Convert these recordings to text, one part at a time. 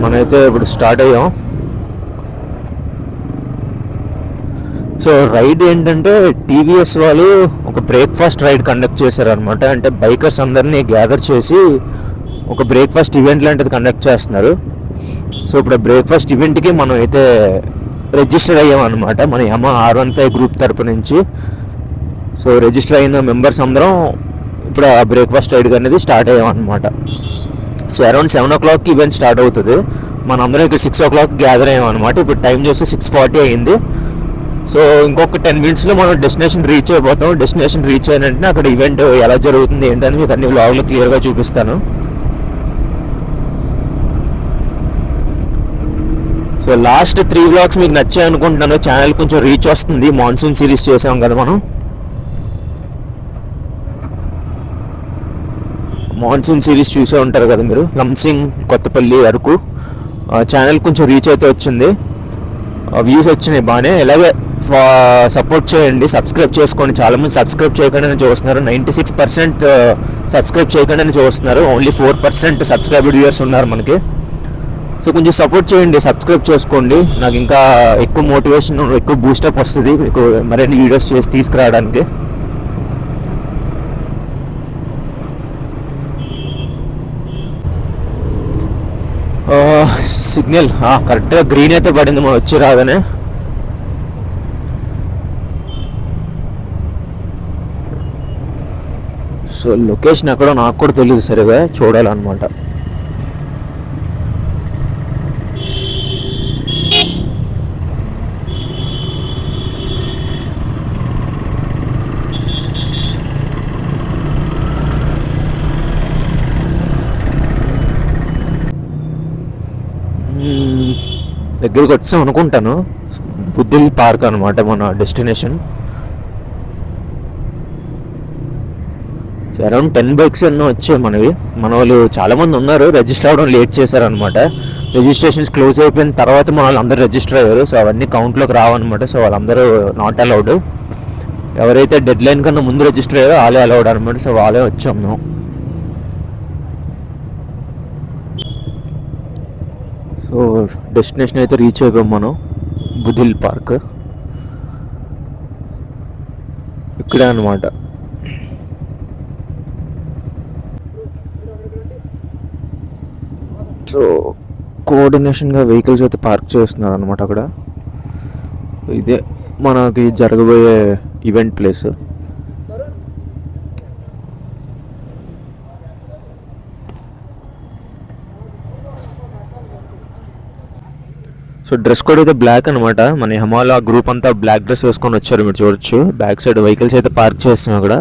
మనైతే ఇప్పుడు స్టార్ట్ అయ్యాం. So ride ఏంటంటే టీవీఎస్ వాళ్ళు ఒక బ్రేక్ఫాస్ట్ రైడ్ కండక్ట్ చేశారనమాట. అంటే బైకర్స్ అందరినీ గ్యాదర్ చేసి ఒక బ్రేక్ఫాస్ట్ ఈవెంట్ లాంటిది కండక్ట్ చేస్తున్నారు. సో ఇప్పుడు బ్రేక్ఫాస్ట్ ఈవెంట్కి మనం అయితే రిజిస్టర్ అయ్యామన్నమాట మన YAMAHA R15 గ్రూప్ తరపు నుంచి. సో రిజిస్టర్ అయిన మెంబర్స్ అందరం ఇప్పుడు ఆ బ్రేక్ఫాస్ట్ రైడ్ అనేది స్టార్ట్ అయ్యామన్నమాట. So around 7 o'clock event start అవుతుంది. మనందరం ఇక్కడ 6 o'clock గ్యాదర్ అయ్యామన్నమాట. ఇప్పుడు టైం చూస్తే 6:40 అయింది. సో ఇంకొక 10 minutesలో మనం డెస్టినేషన్ రీచ్ అయిపోతాం. డెస్టినేషన్ రీచ్ అయిన వెంటనే అక్కడ ఈవెంట్ ఎలా జరుగుతుంది ఏంటని మీకు అన్ని వ్లాగ్లో క్లియర్గా చూపిస్తాను. సో లాస్ట్ 3 vlogs మీకు నచ్చాయి అనుకుంటున్నాను. ఛానల్ కొంచెం రీచ్ వస్తుంది. మాన్సూన్ సిరీస్ చేసాం కదా మనం. మాన్సూన్ సిరీస్ చూసే ఉంటారు కదా మీరు. లంసింగ్, కొత్తపల్లి, అరకు ఛానల్ కొంచెం రీచ్ అయితే వచ్చింది. వ్యూస్ వచ్చినాయి బాగానే. ఇలాగే సపోర్ట్ చేయండి, సబ్స్క్రైబ్ చేసుకోండి. చాలామంది సబ్స్క్రైబ్ చేయకుండానే చూస్తున్నారు. 96% సబ్స్క్రైబ్ చేయకుండానే చూస్తున్నారు. ఓన్లీ 4% సబ్స్క్రైబ్డ్ వ్యూయర్స్ ఉన్నారు మనకి. సో కొంచెం సపోర్ట్ చేయండి, సబ్స్క్రైబ్ చేసుకోండి. నాకు ఇంకా ఎక్కువ మోటివేషన్, ఎక్కువ బూస్టప్ వస్తుంది మీకు మరిన్ని వీడియోస్ చేసి తీసుకురావడానికి. సిగ్నల్ కరెక్ట్గా గ్రీన్ అయితే పడింది మనం వచ్చి రాగానే. సో లొకేషన్ ఎక్కడో నాకు కూడా తెలియదు సరిగా, చూడాలన్నమాట. దగ్గరికి వచ్చాం అనుకుంటాను. బుద్ధిల్ పార్క్ అనమాట మన డెస్టినేషన్. అరౌండ్ 10 bikes ఎన్నో వచ్చాయి మనవి. మన వాళ్ళు చాలామంది ఉన్నారు, రిజిస్టర్ అవ్వడం లేట్ చేశారనమాట. రిజిస్ట్రేషన్స్ క్లోజ్ అయిపోయిన తర్వాత మన వాళ్ళు అందరూ రిజిస్టర్ అయ్యారు. సో అవన్నీ కౌంట్లోకి రావన్నమాట. సో వాళ్ళందరూ నాట్ అలౌడ్. ఎవరైతే డెడ్ లైన్ కన్నా ముందు రిజిస్టర్ అయ్యారో వాళ్ళే అలౌడ్ అనమాట. సో వాళ్ళే వచ్చాం మేము. సో డెస్టినేషన్ అయితే రీచ్ అయిపోయాం మనం. బుధిల్ పార్క్ ఇక్కడే అనమాట. సో కోఆర్డినేషన్గా వెహికల్స్ అయితే పార్క్ చేస్తున్నారు అనమాట అక్కడ. ఇదే మనకి జరగబోయే event place. So dress code అయితే బ్లాక్ అనమాట. మన YAMAHA గ్రూప్ అంతా బ్లాక్ డ్రెస్ వేసుకొని వచ్చారు, మీరు చూడొచ్చు. బ్యాక్ సైడ్ వెహికల్స్ అయితే పార్క్ చేస్తున్నాం అక్కడ.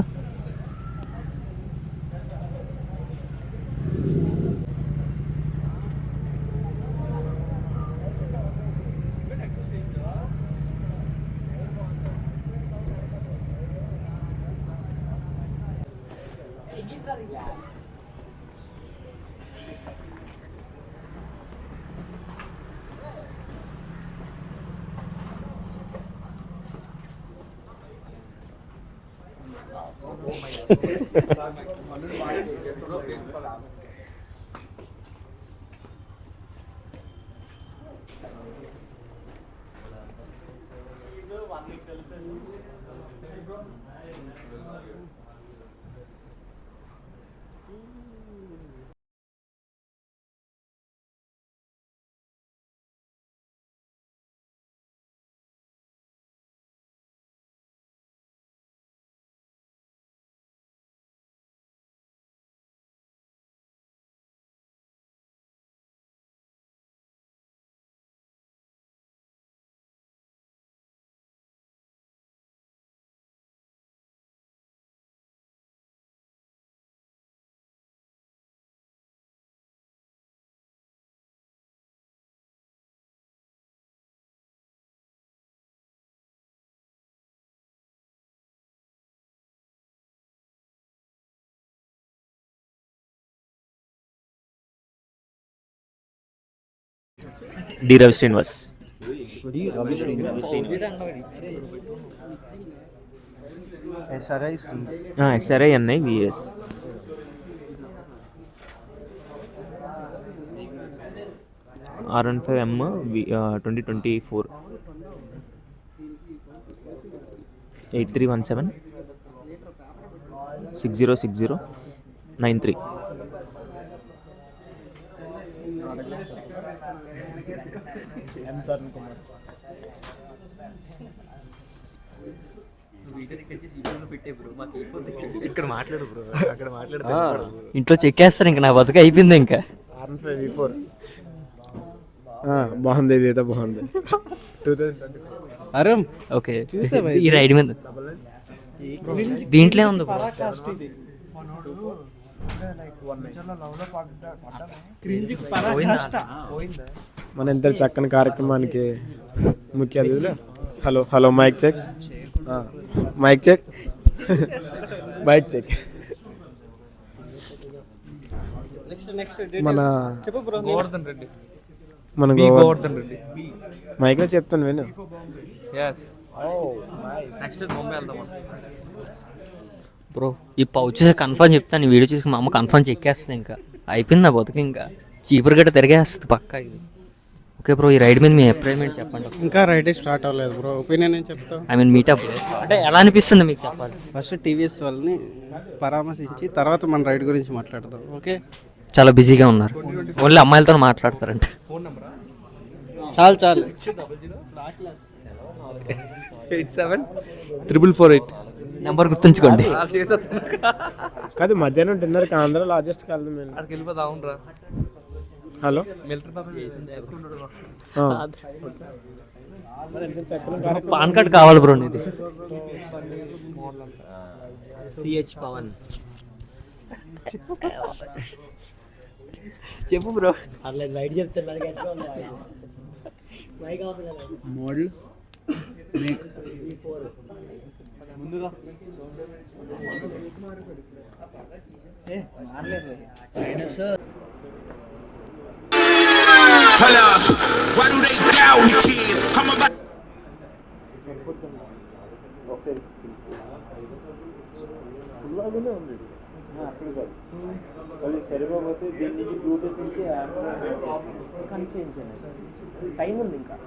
D Ravi Srinivas. SRI NI VS. R15M 2024 8317 6060 93. ఇక్కడ మాట్లాడు బ్రో, అక్కడ మాట్లాడు. ఇంట్లో చెక్కేస్తారు ఇంకా, నా బతుకు అయిపోయింది ఇంకా. బాగుంది, ఇది అయితే బాగుంది. అరే ఓకే, ఈ రైడ్ మీద దీంట్లో ఉంది. మన ఇంత చక్కని కార్యక్రమానికి ముఖ్య అతిథులు. Hello hello, mic check, mic check, mic check. మన మన గోవర్ధన్ రెడ్డి మైక్లో చెప్తాను విను. బ్రో ఈ పౌచెస్ కన్ఫర్మ్ చెప్తాను, వీడియో చూసి మా అమ్మ కన్ఫర్మ్ చెక్కేస్తుంది. ఇంకా అయిపోయింది నా బతుకు, ఇంకా చీపురు గట్ట తిరిగేస్తుంది పక్కా ఇది. ఓకే బ్రో, ఈ రైడ్ మీద మీ అభిప్రాయం చెప్పండి. ఇంకా రైడ్ స్టార్ట్ అవ్వలేదు బ్రో, ఒపీనియన్ ఏం చెప్తావు? ఐ మీన్ మీటప్ అంటే ఎలా అనిపిస్తుంది మీకు చెప్పాలి. ఫస్ట్ టీవీఎస్ వాళ్ళని పరామర్శించి తర్వాత మన రైడ్ గురించి మాట్లాడదాం. ఓకే, చాలా బిజీగా ఉన్నారు, ఓన్లీ అమ్మాయిలతో మాట్లాడతారంట. చాలు చాలు. 874448 నెంబర్ గుర్తుంచుకోండి. కాదు, మధ్యాహ్నం డిన్నర్కి ఆంధ్ర లార్జెస్ట్ వెళ్దాం. హలో, పాన్ కార్డ్ కావాలి బ్రో నీది. సిహెచ్ పవన్ చెప్పు బ్రో. అట్లా రైడ్ చెప్తున్నారు మోడల్ ముందుగా అక్కడ కాదు, మళ్ళీ సరిపోతే దీని నుంచి బ్లూటూత్ నుంచి టైం ఉంది ఇంకా.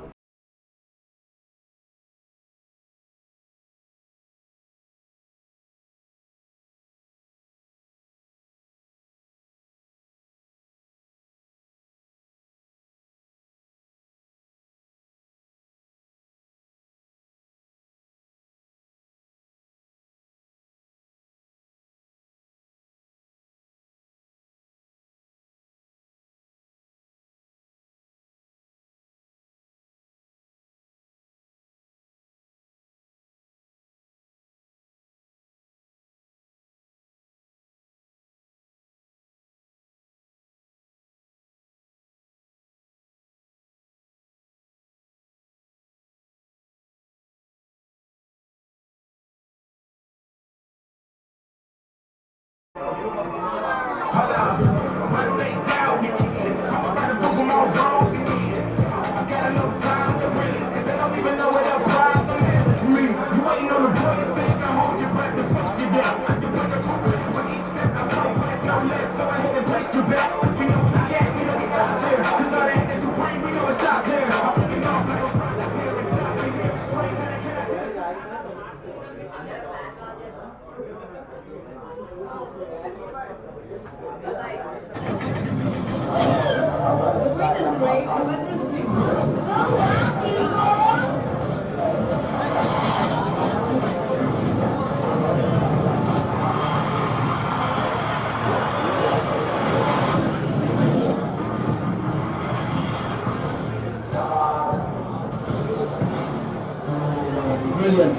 Brilliant.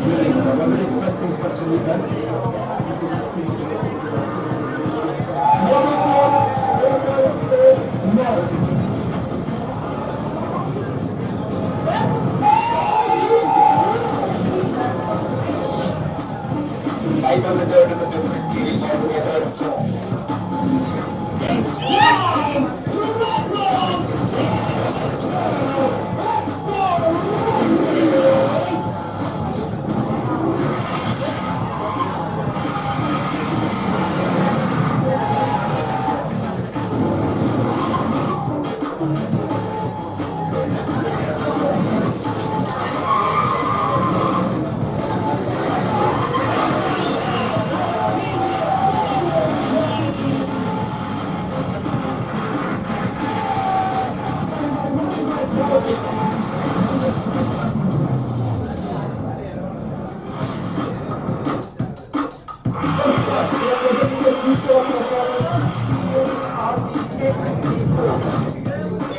I wasn't expecting such an event. Life on the dirt is a different feeling altogether. And strong!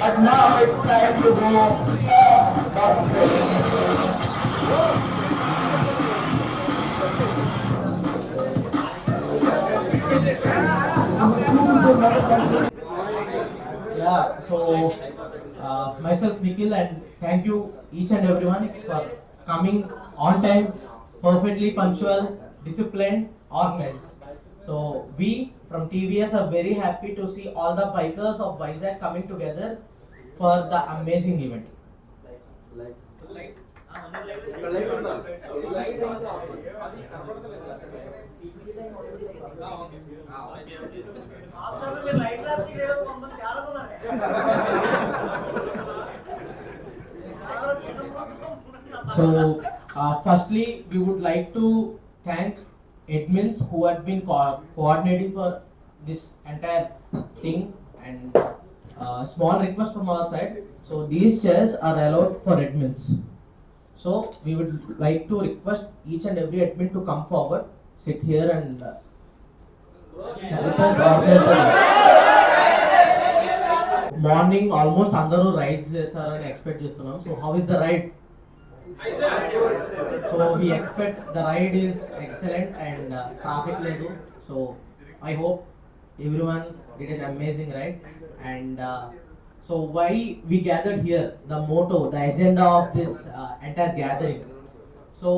But now it's time to go. Yeah, so myself Nikhil, and thank you each and everyone for coming on time, perfectly punctual, disciplined, organized. So we from TVS are very happy to see all the bikers of Vizag coming together for the amazing event. So, firstly, we would like to thank admins who had been coordinating for this entire thing, and small request from our side. So, these chairs are allowed for admins. So, we would like to request each and every admin to come forward, sit here, and help us organize the morning almost అందరూ rides చేస్తారని expect చేస్తున్నాం. So how is the ride? So we expect the ride is excellent and traffic లేదు. So I hope everyone did an amazing ride. And so why we gathered here, the motto, the agenda of this entire gathering. So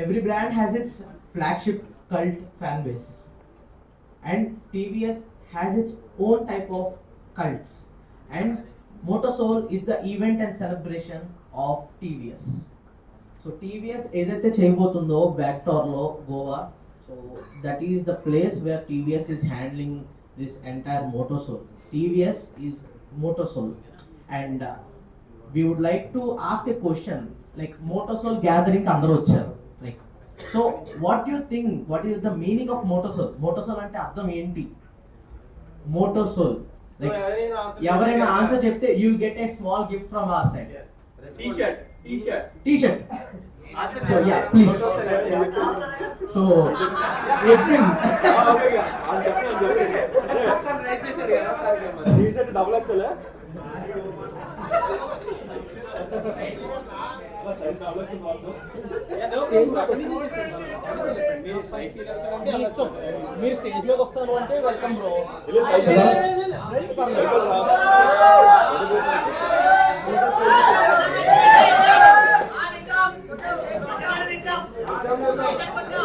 every brand has its flagship cult fan base, and TVS has its own type of cults, and Motosoul is the event and celebration of TVS. So TVS ఏదైతే చేయబోతుందో బ్యాక్టోర్లో Goa, so that is the place where TVS is handling this entire Motosoul. TVS is Motosoul, and we would like to ask a question, like Motosoul gathering కి అందరూ వచ్చారు, like so what do you think, what is the meaning of Motosoul? Motosoul అంటే అర్థం ఏంటి? Motosoul, like ఎవరైనా answer చెప్తే you will get a small gift from our side. T-shirt. So yeah, please. So Edwin. T-shirt double XL. మీరు stage లోకి వస్తాను అంటే welcome bro.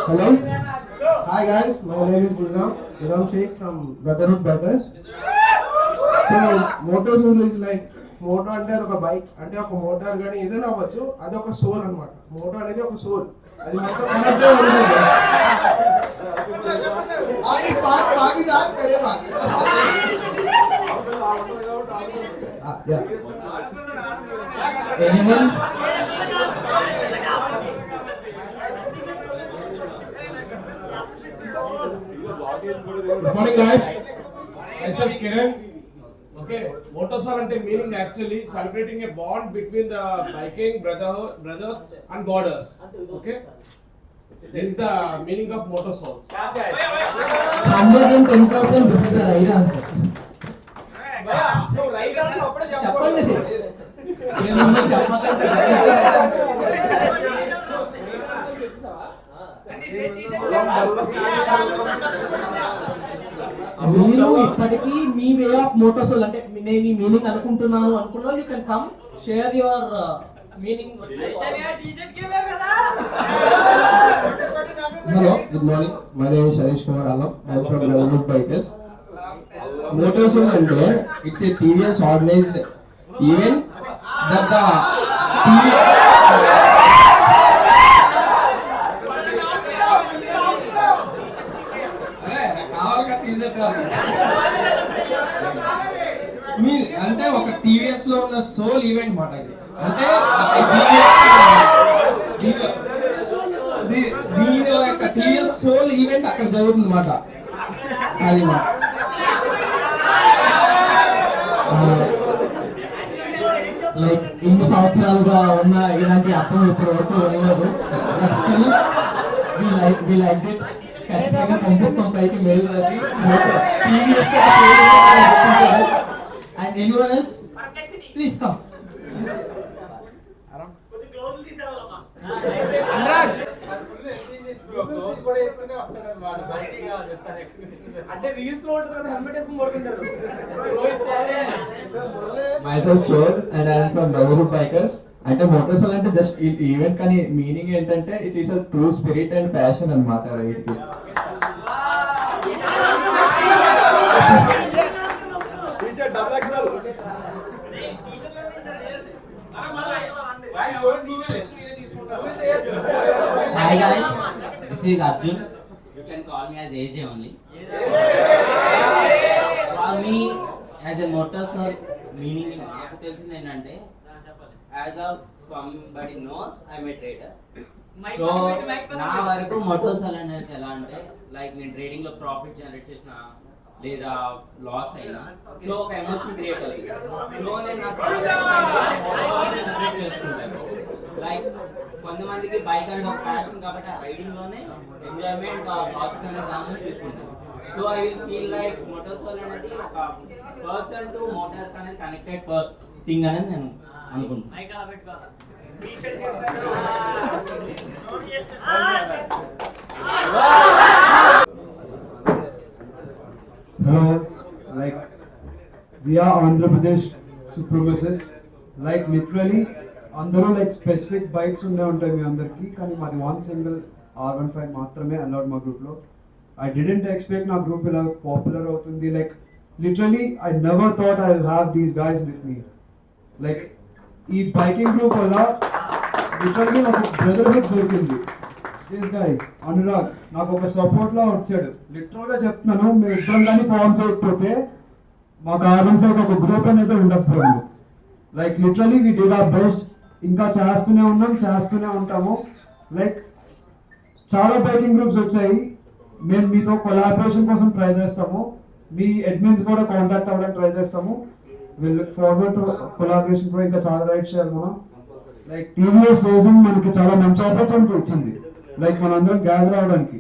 Hello. Hi guys, my name is Gulram Sheikh from Brotherhood Bikers. So Motosoul is like, moto అంటే అది ఒక bike, అంటే ఒక motor కానీ ఏదైనా అవ్వచ్చు, అది ఒక సోల్ అన్నమాట. మోటో అనేది ఒక సోల్, అది మొత్తం కనెక్ట్ అయి ఉంటుంది. ఆకి పాక్ పాకి జాబ్ करे बात. Yeah. Anyone? Good morning guys. Myself Kiran. Okay, Motosoul ante meaning actually celebrating a bond between the biking brothers and goddess. Okay, this is the meaning of Motosoul. 110% this is the right answer. చెప్పండి. ఏమన్నా చెప్పకండి. మీరు ఇప్పటికీ మీ way of మోటోసోల్ అంటే నేను ఈ meaning అనుకుంటున్నాను అనుకున్నా, you can come share your meaning. Hello, good morning. My name is Harish Kumar Allam. I am from Brotherhood Bikers. Motosoul అంటే it's a TVS organized event that the మీ అంటే ఒక TVS లో ఉన్న సోల్ ఈవెంట్ మాట ఇది. అంటే దీని యొక్క టీవీఎస్ సోల్ ఈవెంట్ అక్కడ జరుగుతుంది మాట. అది మాట లైక్ ఇన్ని సంవత్సరాలుగా ఉన్న ఇలాంటి అర్థం ఇప్పటి వరకు వెళ్ళదు. ఖచ్చితంగా పంపిస్తాం పైకి మెయిల్ రాసి. And anyone else? Please come. myself Shod and I am from Brotherhood Bikers. అంటే మోటార్సైకిల్ అంటే జస్ట్ ఈవెంట్ కానీ మీనింగ్ ఏంటంటే it is a true spirit and passion అన్నమాట రైడ్ కి. Hi guys, this is Arjun. You can call me as AJ only. For me, as a motorcycle meaning నాకు తెలిసింది ఏంటంటే as of somebody knows I'm a trader. So నా వరకు motorcycle అనేది ఎలా అంటే లైక్ నేను ట్రేడింగ్ లో ప్రాఫిట్ జనరేట్ చేసిన లేదా లాస్ అయినా సో ఒక ఎమోషన్ క్రియేట్ అవుతుంది. సో నేను జనరేట్ చేసుకుంటాను. లైక్ కొంతమందికి బైక్ అనేది ఒక ప్యాషన్ కాబట్టి ఆ రైడింగ్ లోనే ఎంజాయ్మెంట్ ప్రాఫిట్ అనేది దానిలో తీసుకుంటాను. So I will feel like motorcycle అనేది ఒక పర్సన్ టు మోటార్ అనేది కనెక్టెడ్ థింగ్ అనేది నేను అనుకుంటున్నాను. Hello, like we are Andhra Pradesh supremacists. Like literally, అందరూ లైక్ స్పెసిఫిక్ బైక్స్ ఉంటాయి మీ అందరికి, కానీ మాది 1 సింగిల్ R15 మాత్రమే అలౌడ్ మా గ్రూప్ లో. I didn't expect నా గ్రూప్ ఇలా పాపులర్ అవుతుంది. Like literally I never thought I'll have these guys with me. Like ఈ బైకింగ్ గ్రూప్ వల్ల లిటరల్లీ నాకు బ్రదర్హుడ్ దొరికింది. దిస్ గాయ్ అనురాగ్ నాకు ఒక సపోర్ట్ లా వచ్చాడు. లిటరల్ గా చెప్తున్నాను, మేము ఇద్దరం కానీ ఫామ్ చేయకపోతే మాకు R15 ఒక గ్రూప్ అనేది ఉండకపోయింది. Like literally we did our best. ఇంకా చేస్తూనే ఉంటాము. లైక్ చాలా బైకింగ్ గ్రూప్స్ వచ్చాయి, మేము మీతో కొలాబరేషన్ కోసం ట్రై చేస్తాము. మీ అడ్మిన్స్ కూడా కాంటాక్ట్ అవ్వడానికి ట్రై చేస్తాము. Will look forward to collaboration కూడా. ఇంకా చాలా రైడ్స్ చేయాలి మనం. లైక్ టీవీఎస్ రేసింగ్ మనకి చాలా మంచి ఆపర్చునిటీ ఇచ్చింది. లైక్ మనందరం గ్యాదర్ అవడానికి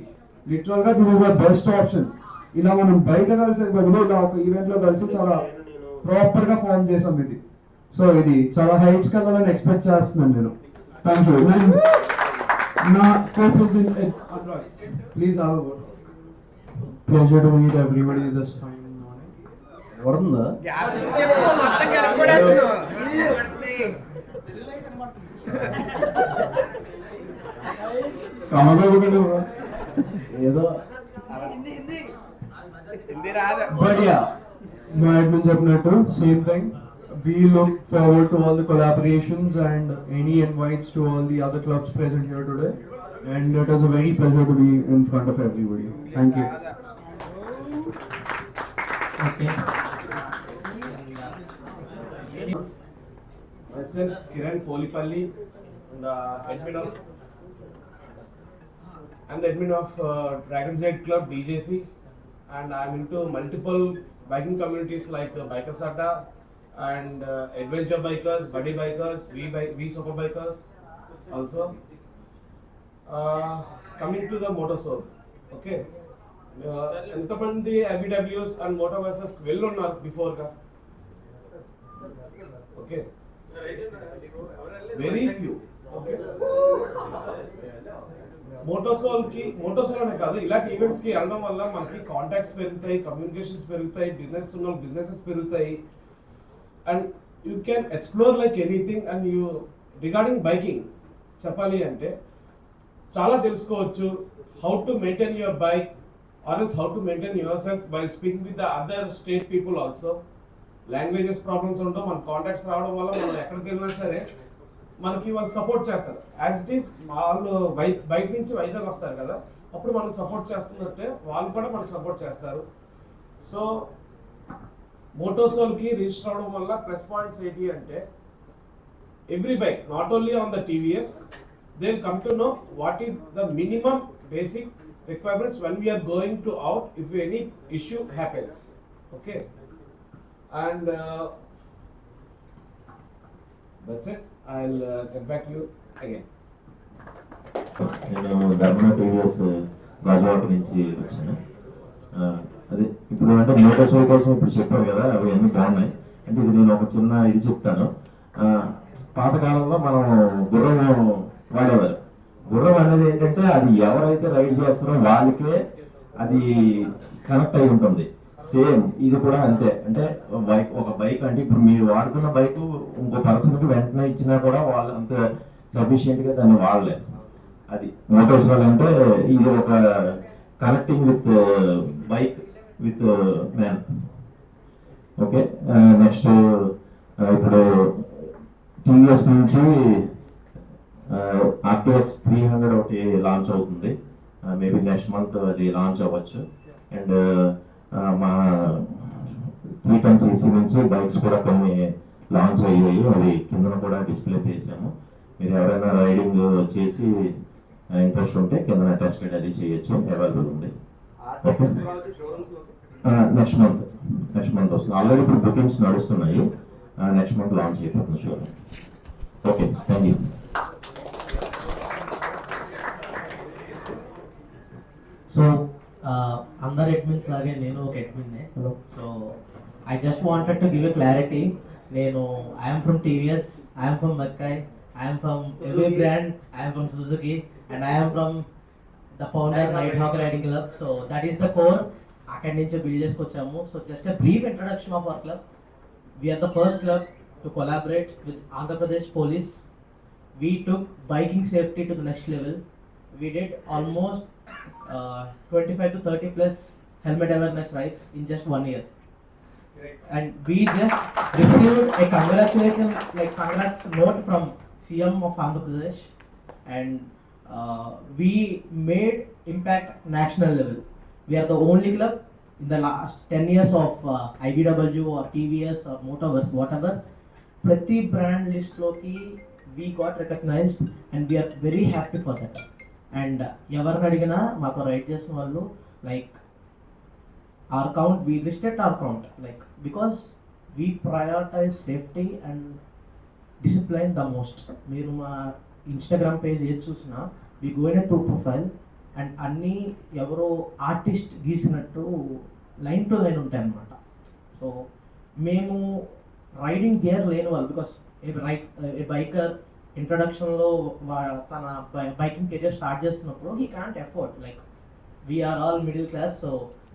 లిటరల్ గా this is the best option. ఇలా మనం బయట కలిసే బదులు ఇలా ఒక ఈవెంట్ లో కలిసి చాలా ప్రాపర్ గా ఫామ్ చేసాం ఇది. సో ఇది చాలా హైట్స్ కల్లాలని ఎక్స్పెక్ట్ చేస్తున్నాను నేను. Thank you. నా co-president Anurag, please have a word. Pleasure to meet everybody this fine morning. వరుందా ఏదో బట్ యా మా అడ్మిన్ చెప్పినట్టు same thing. We look forward to all the collaborations and any invites to all the other clubs present here today. And it is a very pleasure to be in front of everybody. Thank you. Okay. Myself, Kiran Polipalli, the admin of I'm the admin of Dragon's Head Club DJC, and I'm into multiple biking communities like Bikers Adda and Adventure Bikers, Buddy Bikers, V Super Bikers also. Coming to the Motorsoul, okay. ఎంతమంది IBWs and Motor Versus వెళ్ళున్నారు before గా? Okay, very few. Okay, Motosoul అనే కాదు, ఇలాంటి events కి వెళ్ళడం వల్ల మనకి కాంటాక్ట్స్ పెరుగుతాయి, కమ్యూనికేషన్స్ పెరుగుతాయి, బిజినెసెస్ పెరుగుతాయి, and you can explore like anything. And you regarding biking చెప్పాలి అంటే చాలా తెలుసుకోవచ్చు. How to maintain your bike or else how to maintain yourself while speaking with the other state people also. Languages problems ఉంటాం, మన contacts రావడం వల్ల మనం ఎక్కడికి వెళ్ళినా సరే మనకి వాళ్ళు సపోర్ట్ చేస్తారు. యాజ్ ఇట్ ఈస్ వాళ్ళు బయట నుంచి వైజాగ్ వస్తారు కదా, అప్పుడు మనం సపోర్ట్ చేస్తున్నట్టే వాళ్ళు కూడా మనకు సపోర్ట్ చేస్తారు. సో మోటోసోల్కి రిజిస్టర్ అవడం వల్ల ప్లస్ పాయింట్స్ ఏంటి అంటే every bike, not only on the TVS, they will come to know what is the minimum basic requirements when we are going to out if any issue happens. Okay, and that's it. I'll get back to you again. నేను Dharmana TVS Gajuwaka నుంచి వచ్చాను. అదే ఇప్పుడు అంటే motor show కోసం ఇప్పుడు చెప్పారు కదా, అవి అన్నీ బాగున్నాయి. అంటే ఇది నేను ఒక చిన్న ఇది చెప్తాను. ఆ, పాతకాలంలో మనం గుర్రం వాడేవారు. గుర్రం అనేది ఏంటంటే అది ఎవరైతే రైడ్ చేస్తారో వాళ్ళకే అది కనెక్ట్ అయి ఉంటుంది. సేమ్ ఇది కూడా అంతే. అంటే ఒక బైక్ అంటే ఇప్పుడు మీరు వాడుతున్న బైక్ ఇంకో పర్సన్కి వెంటనే ఇచ్చినా కూడా వాళ్ళు అంత సఫిషియెంట్గా దాన్ని వాడలేరు. అది మోటార్సైకిల్ అంటే ఇది ఒక connecting with bike with man. Okay, next ఇప్పుడు టీవీఎస్ నుంచి RTX 300 ఒకటి లాంచ్ అవుతుంది. మేబీ నెక్స్ట్ మంత్ అది లాంచ్ అవ్వచ్చు. అండ్ మా 310cc నుంచి బైక్స్ కూడా కొన్ని లాంచ్ అయ్యాయి. అవి కింద కూడా డిస్ప్లే చేసాము. మీరు ఎవరైనా రైడింగ్ చేసి ఇంట్రెస్ట్ ఉంటే కింద టెస్ట్ రైడ్ అది చేయొచ్చు, అవైలబుల్ ఉంది. ఓకే, నెక్స్ట్ మంత్ వస్తుంది. ఆల్రెడీ ఇప్పుడు బుకింగ్స్ నడుస్తున్నాయి. నెక్స్ట్ మంత్ లాంచ్ అయిపోతుంది showroom. Okay, thank you. So అందరు అడ్మిన్స్ లాగే నేను ఒక అడ్మిన్నే. So I just wanted to give a clarity. నేను I'm from TVS, I'm from McCoy, I'm from every brand, I'm from Suzuki, and I'm from the founder Night Hawk riding club. So that is the core. అక్కడి నుంచి build చేసుకొచ్చాము. So just a brief introduction of our club. We are the first club to collaborate with Andhra Pradesh police. We took biking safety to the next level. We did almost 25 to 30 plus helmet awareness rides in just 1 year. And we just received a congrats note from CM of Andhra Pradesh, and we made impact national level. We are the only club in the last 10 years of IBW or TVS or Motoverse, whatever. Prati brand list loki we got recognized, and we are very happy for that. And ఎవరిని అడిగినా మాతో ride చేసిన వాళ్ళు like our count, we listed our count like because we prioritize safety and discipline the most. మీరు మా Instagram page ఏది చూసినా we go in a true profile and అన్నీ ఎవరో ఆర్టిస్ట్ గీసినట్టు లైన్ టు లైన్ ఉంటాయి అన్నమాట. సో మేము రైడింగ్ గేర్ లేని వాళ్ళు, బికాస్ ఏ బైకర్ ఇంట్రడక్షన్లో తన బైకింగ్ కెరియర్ స్టార్ట్ చేస్తున్నప్పుడు he can't afford, like we're all middle class. So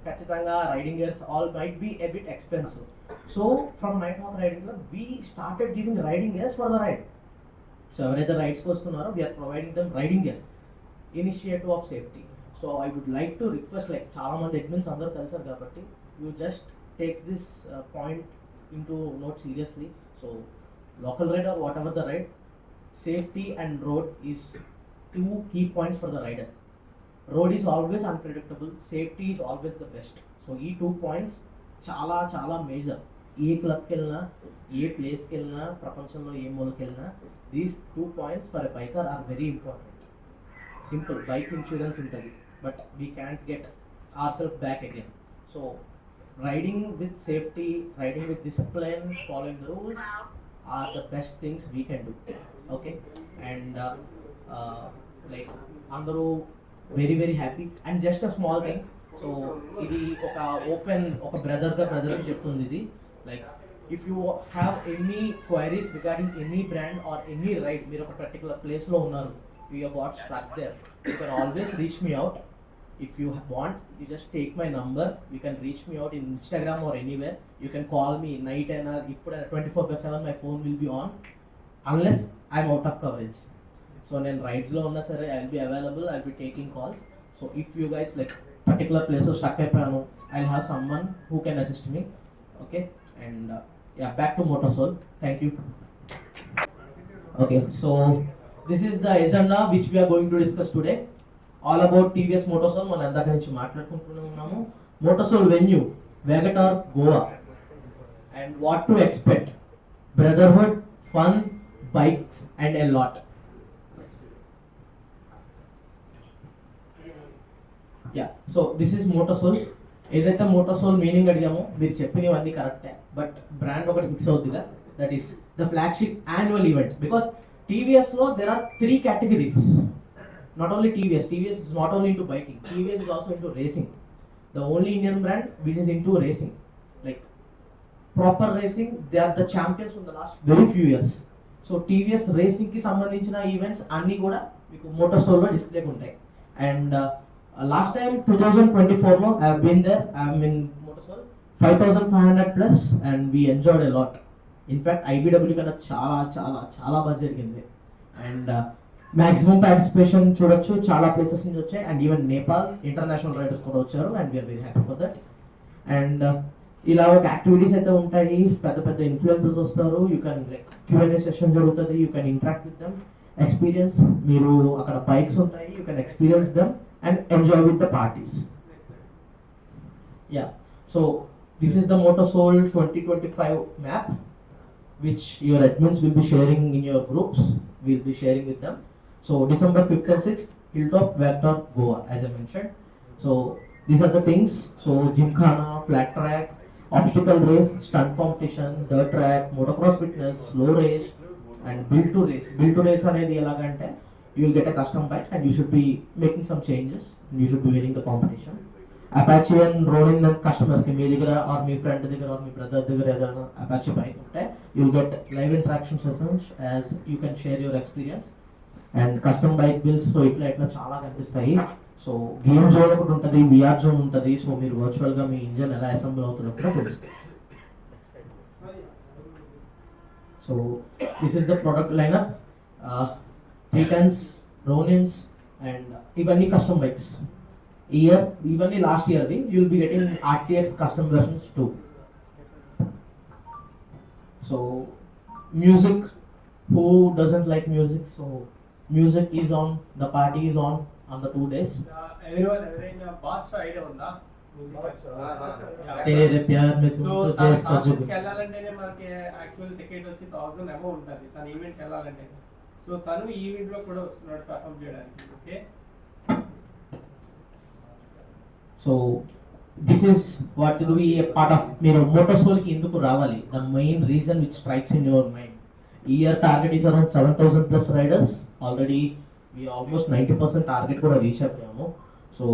ఖచ్చితంగా riding gears all might be a bit expensive. So from Night Hawk రైడింగ్లో we started giving riding gears for the ride. So ఎవరైతే రైడ్స్కి వస్తున్నారో we're providing them riding gear, initiative of safety. So I would like to request, like చాలా మంది admins అందరూ కలిసారు కాబట్టి you just take this point into note seriously. So local ride or whatever the ride, safety and road is two key points for the rider. Road is always unpredictable, safety is always the best. So ee 2 points చాలా major. ఏ క్లబ్కి వెళ్ళినా, ఏ ప్లేస్కి వెళ్ళినా, ప్రపంచంలో ఏ మూలకి వెళ్ళినా, these 2 points for a biker are very important. Simple, bike insurance ఉంటుంది, but we can't get ourselves back again. So riding with safety, riding with discipline, following the rules are the best things we can do. Okay, and like అందరూ very happy. And just a small thing, so ఇది ఒక బ్రదర్గా చెప్తుంది ఇది, like if you have any queries regarding any brand or any ride, మీరు ఒక particular place లో ఉన్నారు, you have got stuck there, you can always reach me out. If you want, you just take my number. You can reach me out in Instagram or anywhere. You can call me night and 24/7 my phone will be on unless I'm out of coverage. So then rides lo unna sare I'll be available, I'll be taking calls. So if you guys like particular place stuck ayapanu, I'll have someone who can assist me. Okay, and yeah, back to Motosoul. Thank you. Okay, so this is the agenda which we are going to discuss today. All about TVS Motosoul. మనం అందాక నుంచి మాట్లాడుకుంటూనే ఉన్నాము. Motosoul venue Vagator Goa, and what to expect, brotherhood, fun, bikes and a lot. Ya, so this is Motosoul. ఏదైతే Motosoul meaning అడిగామో మీరు చెప్పినవన్నీ కరెక్టే, బట్ బ్రాండ్ ఒకటి ఫిక్స్ అవుతుందిగా, that is the flagship annual event. Because టీవీఎస్లో there are 3 categories. Not only TVS is not only into biking, TVS is also into racing. The only Indian brand which is into racing. Like proper racing they are the champions in the last very few years. So TVS racing కి సంబంధించిన events అన్ని కూడా మీకు మోటార్సోల్లో డిస్ప్లేకి ఉంటాయి. And last time 2024లో I have been there, I have been Motosoul 5500 plus and we enjoyed a lot. In fact IBW కన్నా చాలా చాలా చాలా బాగా జరిగింది. అండ్ మాక్సిమం పార్టిసిపేషన్ చూడొచ్చు, చాలా ప్లేసెస్ నుంచి వచ్చాయి. And even Nepal international riders కూడా వచ్చారు and we're very happy for that. And ఇలా ఒక యాక్టివిటీస్ అయితే ఉంటాయి, పెద్ద పెద్ద ఇన్ఫ్లుయెన్సర్స్ వస్తారు, you can like Q&A session జరుగుతుంది, you can interact with them, experience, మీరు అక్కడ బైక్స్ ఉంటాయి, you can experience them and enjoy with the parties. Ya, so this is the Motosoul 2025 map which your admins will be sharing in your groups, we'll be sharing with them. So December 5th and 6th, Hilltop, Vector, Goa, as I mentioned. So these are the things. So Gymkhana, flat track, obstacle race, stunt competition, dirt track, motocross fitness, slow race, and build to race. Build to race అనేది ఎలాగంటే you will get a custom bike and you should be making some changes and you should be winning the competition. Apache and Ronin customers కి మీ దగ్గర or మీ friend దగ్గర or మీ brother దగ్గర ఏదైనా అపాచీ బైక్ ఉంటే you will get live interaction sessions as you can share your experience and custom bike builds. So ఇట్లా చాలా కనిపిస్తాయి. సో గేమ్ జోన్ ఒకటి ఉంటుంది, విఆర్ జోన్ ఉంటుంది. సో మీరు వర్చువల్ గా మీ ఇంజన్ ఎలా అసెంబుల్ అవుతుందో కూడా తెలుసు. So this is the product lineup, 310s, Ronins, అండ్ ఇవన్నీ custom bikes. Year, even the last year, you will be getting RTX custom versions too. So, music, who doesn't like music? So, music is on, the party is on the 2 days. Everyone, Bash idea ఉందా? तेरे प्यार में तुम So, तो जैसा जो వెళ్ళాలంటేనే మనకి actual ticket వచ్చి 1000 అమౌంట్ ఉంటుంది తన ఈవెంట్ వెళ్ళాలంటే. సో తను ఈవెంట్ లో కూడా వస్తున్నాడు పర్ఫామ్ చేయడానికి. Okay, so this is what do be a part of. మీరు మోటార్సోల్ కి ఎందుకు రావాలి? The main reason which strikes in your mind. Year target is around 7000 plus riders. Already we almost 90% target కూడా reach అయిపోయాము. So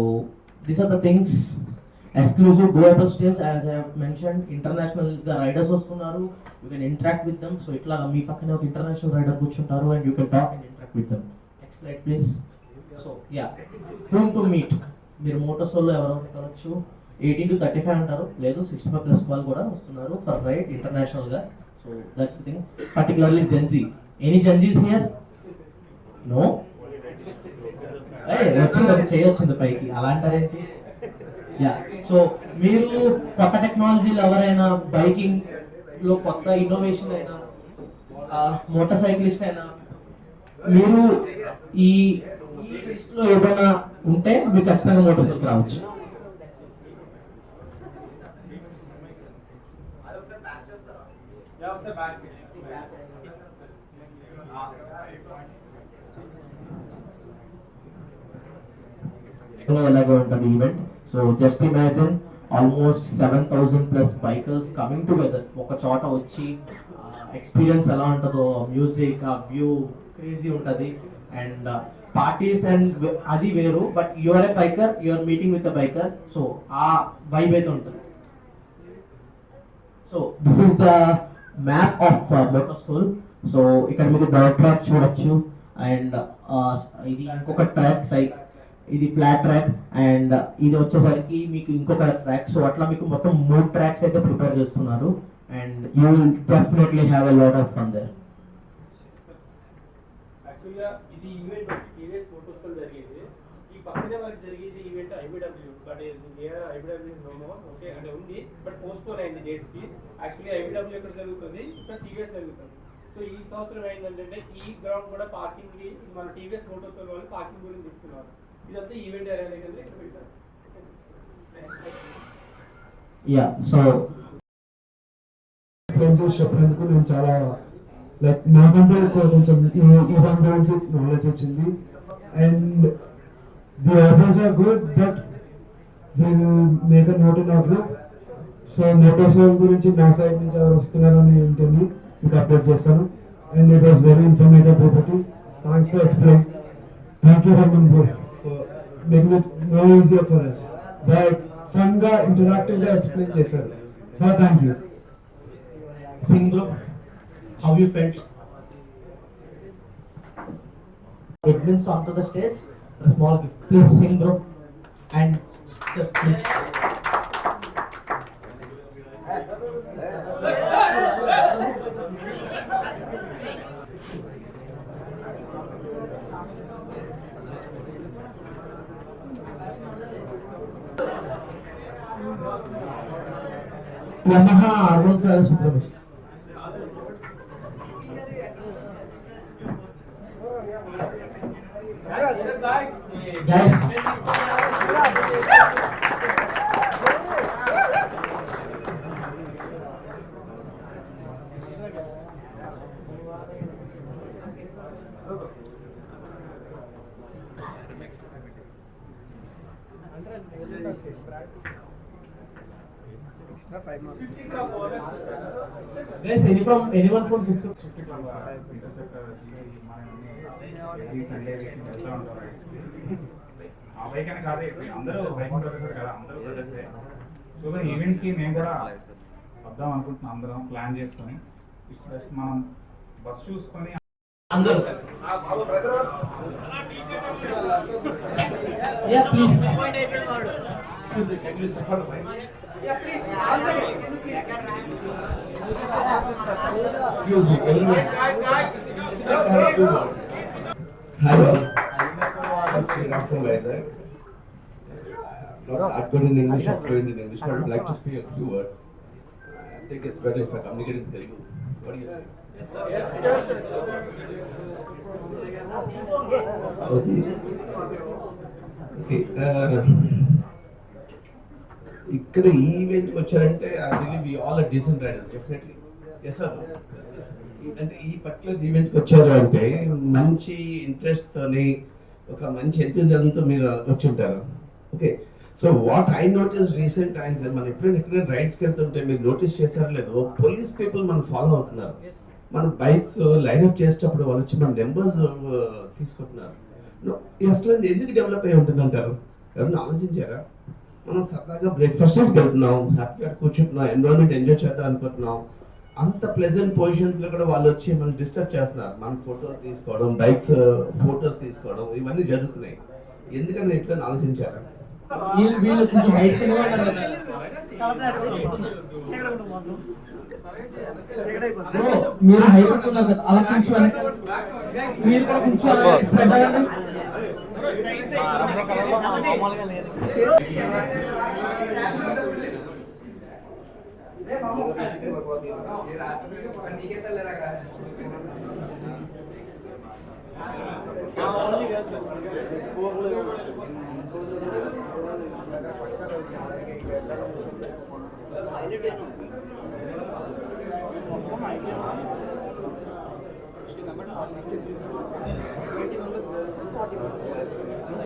these are the things. Exclusive global stage, as I mention, international గా riders వస్తున్నారు, you can interact with them. సో ఇట్లా మీ పక్కనే ఒక international rider కూర్చుంటారు and you can talk and interact with dum. Next slide please. So yeah, whom to meet. మీరు మోటార్సోల్లో ఎవరో కలవచ్చు. 18 to 35 అంటారు, లేదు 65 ప్లస్ వాళ్ళు కూడా వస్తున్నారు ఫర్ రైడ్ ఇంటర్నేషనల్ గా. So that's thing. Particularly Gen Z. Any Gen Zs here? No? వచ్చింది, చేయొచ్చింది పైకి, అలా అంటారేంటి? యా, సో మీరు కొత్త టెక్నాలజీలు ఎవరైనా, బైకింగ్ లో కొత్త ఇన్నోవేషన్ అయినా, మోటార్ సైక్లిస్ట్ అయినా, మీరు ఈ లో ఏదైనా ఉంటే మీరు ఖచ్చితంగా మోటార్సైకిల్ రావచ్చు. ఎలాగో ఉంటుంది event. So just imagine almost 7000 plus bikers coming together, ఒక చోట వచ్చి ఎక్స్పీరియన్స్ ఎలా ఉంటుందో, మ్యూజిక్, ఆ వ్యూ క్రేజీ ఉంటుంది. అండ్ పార్టీస్ అండ్ అది వేరు, but your a biker, your meeting with a biker. So ఆ వైబ్ అయితే ఉంటుంది. So this is the map of Motosoul. So ఇక్కడ మీరు డర్ట్ ట్రాక్ చూడొచ్చు అండ్ ఇది ఇంకొక ట్రాక్ ఇది ఫ్లాట్ ట్రాక్ అండ్ ఇది వచ్చేసరికి మీకు ఇంకొక ట్రాక్. సో అట్లా మీకు మొత్తం 3 ట్రాక్స్ అయితే ప్రిపేర్ చేస్తున్నారు and you will definitely have a lot of fun there. యాక్చువల్గా ఇది ఈవెంట్ టీవీఎస్ మోటార్సోల్ జరిగేది. ఈ పక్కనే మనకి జరిగేది ఈవెంట్ ఐబీడబ్ల్యూ, బట్ ఐబీడబ్ల్యూ ఓకే అంటే ఉంది, బట్ పోస్ట్పోన్ అయింది డేట్స్ కి. యాక్చువల్లీ ఐబీడబ్ల్యూ ఎక్కడ జరుగుతుంది, ఇక్కడ టీవీఎస్ జరుగుతుంది. సో ఈ సంవత్సరం ఏంటంటే ఈ గ్రౌండ్ కూడా పార్కింగ్ కి మన టీవీఎస్ మోటార్సోల్ వాళ్ళు పార్కింగ్ గురించి తీసుకున్నారు. ఇదంతా ఈవెంట్ ఏరియా దగ్గర ఇక్కడ పెట్టారు. యా, సో చెప్పినందుకు నేను చాలా లైక్ నాకంటే కొంచెం ఈ దాని గురించి నాలెడ్జ్ వచ్చింది. And the offers are good, but will make a note in our group. So Motosoul గురించి నా సైడ్ నుంచి ఎవరు వస్తున్నారని ఏంటని మీకు అప్డేట్ చేస్తాను. And it was very informative property. Thanks for explain. Thank you Hermon bro for making it more easier for us. But fun గా interactive గా ఎక్స్ప్లెయిన్ చేశారు. So thank you. Sing bro, how you felt? Edmonds onto the stage, a small gift. Please sing bro. And sir, please. Yamaha R15 Supremacist. Guys. Guys, anyone from 6 ఆ bike అని కాదు అందరూ bike ఉంటారు కదా అందరూ బ్రదర్సే so event కి మేము కూడా వద్దాం అనుకుంటున్నాం అందరం ప్లాన్ చేసుకొని మనం బస్ చూసుకొని అందరూ. Yeah, please. Can you suffer the mic? Excuse me, can you just have 2 words? Hello. I'm Sriram from Vizag. Not good in English or fluent in English, but I'd like to speak a few words. I think it's better if I communicate in Telugu. What do you say? Okay. ఇక్కడ ఈ ఈవెంట్కి వచ్చారంటే I believe we all are decent riders definitely. Yes sir. అంటే ఈ particular ఈవెంట్కి వచ్చారు అంటే మంచి ఇంట్రెస్ట్తోని ఒక మంచి ఎంతూజియాజంతో మీరు వచ్చి ఉంటారు. Okay, so what I notice recent times మనం ఎప్పుడైనా రైడ్స్కి వెళ్తుంటే మీరు నోటీస్ చేశారో లేదో పోలీస్ పీపుల్ మనం ఫాలో అవుతున్నారు. మన బైక్స్ లైన్అప్ చేసేటప్పుడు వాళ్ళు వచ్చి మన నెంబర్స్ తీసుకుంటున్నారు. అసలు అది ఎందుకు డెవలప్ అయి ఉంటుంది అంటారు? ఎవరైనా ఆలోచించారా? మనం సరదాగా బ్రేక్ఫాస్ట్ వెళ్తున్నాం, హ్యాపీగా కూర్చుంటున్నాం, ఎన్విరాన్మెంట్ ఎంజాయ్ చేద్దాం అనుకుంటున్నాం. అంత ప్లెజెంట్ పొజిషన్స్ లో కూడా వాళ్ళు వచ్చి మనం డిస్టర్బ్ చేస్తున్నారు. మన ఫోటోస్ తీసుకోవడం, బైక్స్ ఫోటోస్ తీసుకోవడం ఇవన్నీ జరుగుతున్నాయి. ఎందుకని ఎప్పుడైనా ఆలోచించారా? వీళ్ళు కొంచెం హైట్ చిన్నగా ఉన్నారు కదా. Bro, మీరు హైట్ ఉన్నారు కదా, అలా కొంచెం మీరు కూడా కొంచెం అలా స్ప్రెడ్ అవ్వండి.